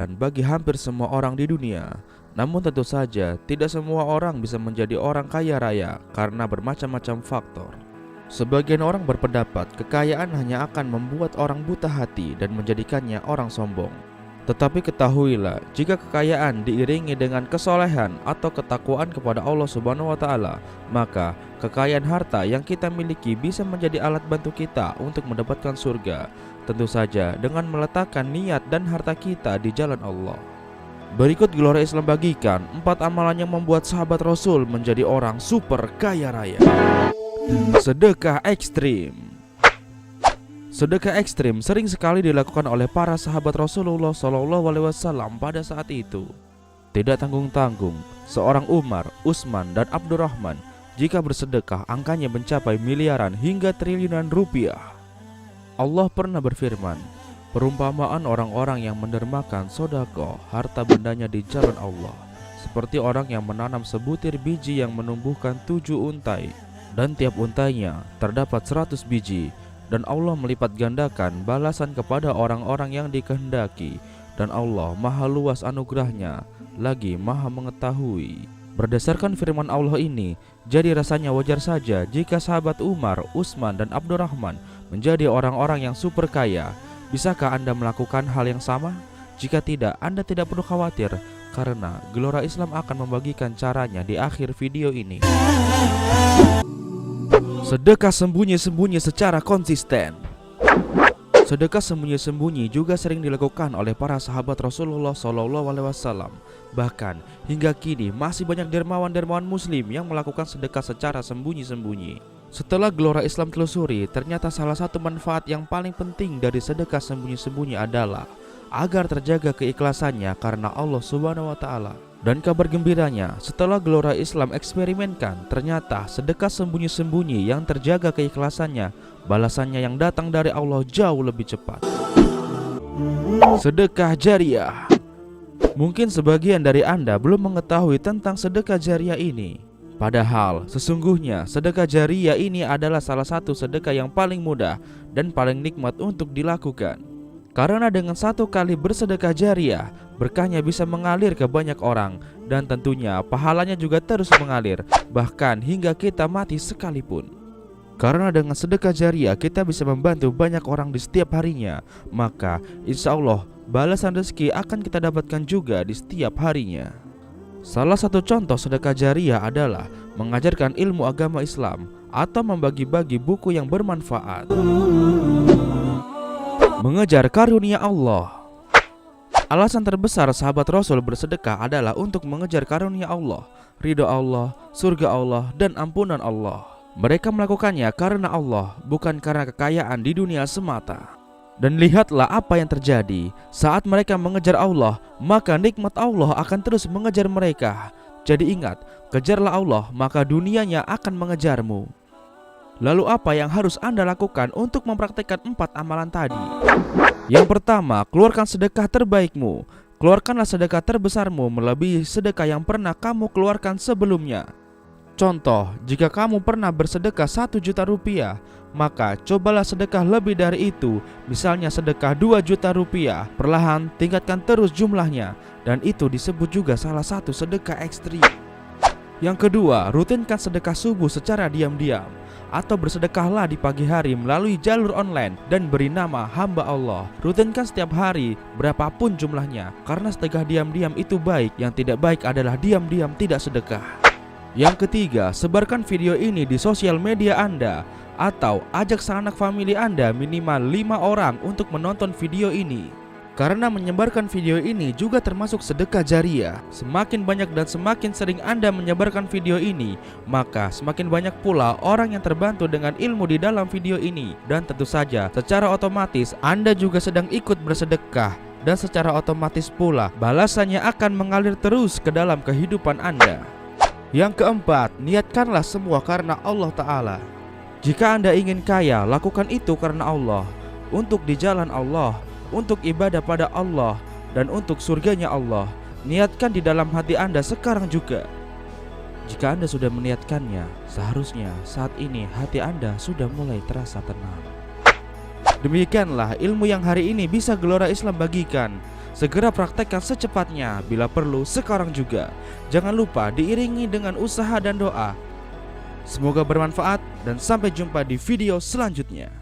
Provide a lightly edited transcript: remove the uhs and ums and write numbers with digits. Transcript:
dan bagi hampir semua orang di dunia. Namun tentu saja tidak semua orang bisa menjadi orang kaya raya karena bermacam-macam faktor. Sebagian orang berpendapat kekayaan hanya akan membuat orang buta hati dan menjadikannya orang sombong. Tetapi ketahuilah, jika kekayaan diiringi dengan kesolehan atau ketakwaan kepada Allah Subhanahu wa Ta'ala, maka kekayaan harta yang kita miliki bisa menjadi alat bantu kita untuk mendapatkan surga. Tentu saja dengan meletakkan niat dan harta kita di jalan Allah. Berikut Gelora Islam bagikan 4 amalan yang membuat sahabat Rasul menjadi orang super kaya raya. Sedekah ekstrim. Sedekah ekstrim sering sekali dilakukan oleh para sahabat Rasulullah SAW pada saat itu. Tidak tanggung-tanggung, seorang Umar, Utsman, dan Abdurrahman jika bersedekah angkanya mencapai miliaran hingga triliunan rupiah. Allah pernah berfirman, perumpamaan orang-orang yang mendermakan sedekah harta bendanya di jalan Allah seperti orang yang menanam sebutir biji yang menumbuhkan 7 untai, dan tiap untainya terdapat 100 biji, dan Allah melipat gandakan balasan kepada orang-orang yang dikehendaki, dan Allah maha luas anugerahnya, lagi maha mengetahui. Berdasarkan firman Allah ini, jadi rasanya wajar saja jika sahabat Umar, Utsman, dan Abdurrahman menjadi orang-orang yang super kaya. Bisakah Anda melakukan hal yang sama? Jika tidak, Anda tidak perlu khawatir, karena Gelora Islam akan membagikan caranya di akhir video ini. Sedekah sembunyi-sembunyi secara konsisten. Sedekah sembunyi-sembunyi juga sering dilakukan oleh para sahabat Rasulullah SAW. Bahkan hingga kini masih banyak dermawan-dermawan muslim yang melakukan sedekah secara sembunyi-sembunyi. Setelah Gelora Islam telusuri, ternyata salah satu manfaat yang paling penting dari sedekah sembunyi-sembunyi adalah agar terjaga keikhlasannya karena Allah Subhanahu wa Ta'ala. Dan kabar gembiranya, setelah Gelora Islam eksperimenkan, ternyata sedekah sembunyi-sembunyi yang terjaga keikhlasannya, balasannya yang datang dari Allah jauh lebih cepat. Sedekah jariah. Mungkin sebagian dari Anda belum mengetahui tentang sedekah jariah ini. Padahal sesungguhnya sedekah jariah ini adalah salah satu sedekah yang paling mudah dan paling nikmat untuk dilakukan. Karena dengan satu kali bersedekah jariah, berkahnya bisa mengalir ke banyak orang, dan tentunya pahalanya juga terus mengalir, bahkan hingga kita mati sekalipun. Karena dengan sedekah jariah kita bisa membantu banyak orang di setiap harinya, maka insya Allah balasan rezeki akan kita dapatkan juga di setiap harinya. Salah satu contoh sedekah jariah adalah mengajarkan ilmu agama Islam atau membagi-bagi buku yang bermanfaat. Mengejar karunia Allah. Alasan terbesar sahabat Rasul bersedekah adalah untuk mengejar karunia Allah, ridho Allah, surga Allah, dan ampunan Allah. Mereka melakukannya karena Allah, bukan karena kekayaan di dunia semata. Dan lihatlah apa yang terjadi. Saat mereka mengejar Allah, maka nikmat Allah akan terus mengejar mereka. Jadi ingat, kejarlah Allah, maka dunianya akan mengejarmu. Lalu apa yang harus Anda lakukan untuk mempraktikkan 4 amalan tadi? Yang pertama, keluarkan sedekah terbaikmu. Keluarkanlah sedekah terbesarmu melebihi sedekah yang pernah kamu keluarkan sebelumnya. Contoh, jika kamu pernah bersedekah 1 juta rupiah, maka cobalah sedekah lebih dari itu. Misalnya sedekah 2 juta rupiah. Perlahan tingkatkan terus jumlahnya, dan itu disebut juga salah satu sedekah ekstrim. Yang kedua, rutinkan sedekah subuh secara diam-diam, atau bersedekahlah di pagi hari melalui jalur online dan beri nama hamba Allah. Rutinkan setiap hari berapapun jumlahnya, karena sedekah diam-diam itu baik. Yang tidak baik adalah diam-diam tidak sedekah. Yang ketiga, sebarkan video ini di sosial media Anda, atau ajak sanak famili Anda minimal 5 orang untuk menonton video ini. Karena menyebarkan video ini juga termasuk sedekah jariah. Semakin banyak dan semakin sering Anda menyebarkan video ini, maka semakin banyak pula orang yang terbantu dengan ilmu di dalam video ini. Dan tentu saja secara otomatis Anda juga sedang ikut bersedekah, dan secara otomatis pula balasannya akan mengalir terus ke dalam kehidupan Anda. Yang keempat, niatkanlah semua karena Allah Ta'ala. Jika Anda ingin kaya, lakukan itu karena Allah, untuk di jalan Allah, untuk ibadah pada Allah, dan untuk surganya Allah. Niatkan di dalam hati Anda sekarang juga. Jika Anda sudah meniatkannya, seharusnya saat ini hati Anda sudah mulai terasa tenang. Demikianlah ilmu yang hari ini bisa Gelora Islam bagikan. Segera praktekkan secepatnya, bila perlu sekarang juga. Jangan lupa diiringi dengan usaha dan doa. Semoga bermanfaat dan sampai jumpa di video selanjutnya.